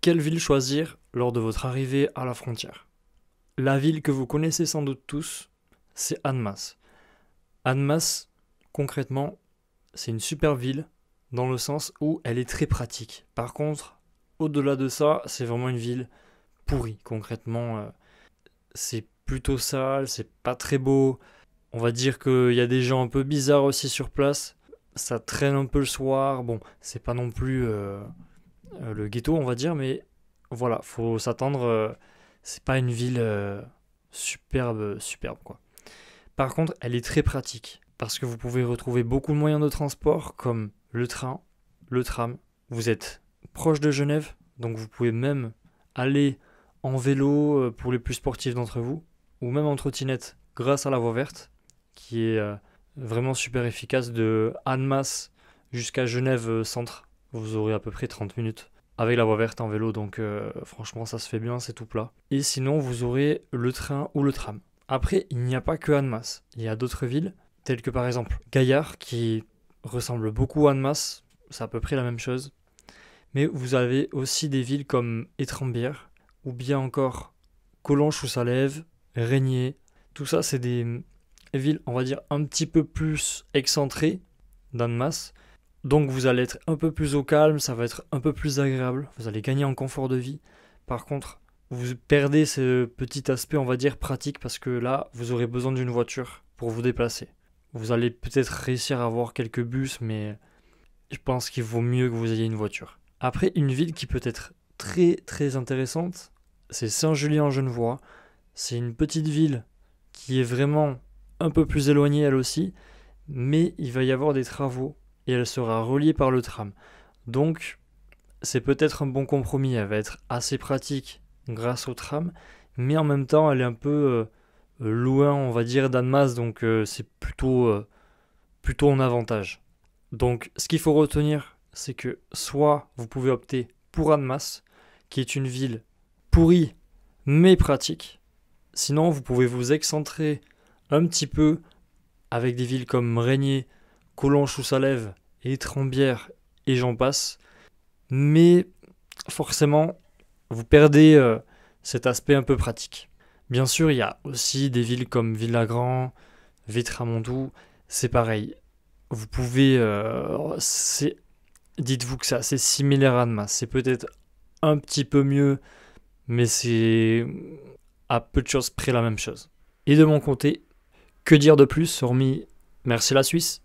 Quelle ville choisir lors de votre arrivée à la frontière? La ville que vous connaissez sans doute tous, c'est Annemasse. Annemasse, concrètement, c'est une super ville dans le sens où elle est très pratique. Par contre, au-delà de ça, c'est vraiment une ville pourrie. Concrètement, c'est plutôt sale, c'est pas très beau. On va dire qu'il y a des gens un peu bizarres aussi sur place. Ça traîne un peu le soir. Bon, c'est pas non plus le ghetto, on va dire, mais voilà, faut s'attendre. C'est pas une ville superbe, quoi. Par contre, elle est très pratique parce que vous pouvez retrouver beaucoup de moyens de transport comme le train, le tram. Vous êtes proche de Genève, donc vous pouvez même aller en vélo pour les plus sportifs d'entre vous, ou même en trottinette grâce à la voie verte, qui est vraiment super efficace de Annemasse jusqu'à Genève centre. Vous aurez à peu près 30 minutes avec la voie verte en vélo, donc franchement ça se fait bien, c'est tout plat. Et sinon vous aurez le train ou le tram. Après, il n'y a pas que Annemasse. Il y a d'autres villes, telles que par exemple Gaillard, qui ressemble beaucoup à Annemasse, c'est à peu près la même chose. Mais vous avez aussi des villes comme Étrembières, ou bien encore Collonges-sous-Salève, Régnier. Tout ça, c'est des villes, on va dire, un petit peu plus excentrées d'Annemasse. Donc vous allez être un peu plus au calme, ça va être un peu plus agréable, vous allez gagner en confort de vie. Par contre, vous perdez ce petit aspect, on va dire, pratique, parce que là, vous aurez besoin d'une voiture pour vous déplacer. Vous allez peut-être réussir à avoir quelques bus, mais je pense qu'il vaut mieux que vous ayez une voiture. Après, une ville qui peut être très très intéressante, c'est Saint-Julien-en-Genevois. C'est une petite ville qui est vraiment un peu plus éloignée elle aussi, mais il va y avoir des travaux et elle sera reliée par le tram. Donc, c'est peut-être un bon compromis, elle va être assez pratique grâce au tram, mais en même temps, elle est un peu loin, on va dire, d'Annemasse, donc c'est plutôt un avantage. Donc, ce qu'il faut retenir, c'est que soit vous pouvez opter pour Annemasse, qui est une ville pourrie mais pratique. Sinon, vous pouvez vous excentrer un petit peu avec des villes comme Régnier, Collonges-sous-Salève, Étrembières et j'en passe. Mais forcément, vous perdez cet aspect un peu pratique. Bien sûr, il y a aussi des villes comme Villagrand, Vitramondoux, c'est pareil. Vous pouvez... dites-vous que c'est assez similaire à Annemasse. C'est peut-être un petit peu mieux, mais c'est à peu de choses près la même chose. Et de mon côté, que dire de plus hormis merci la Suisse?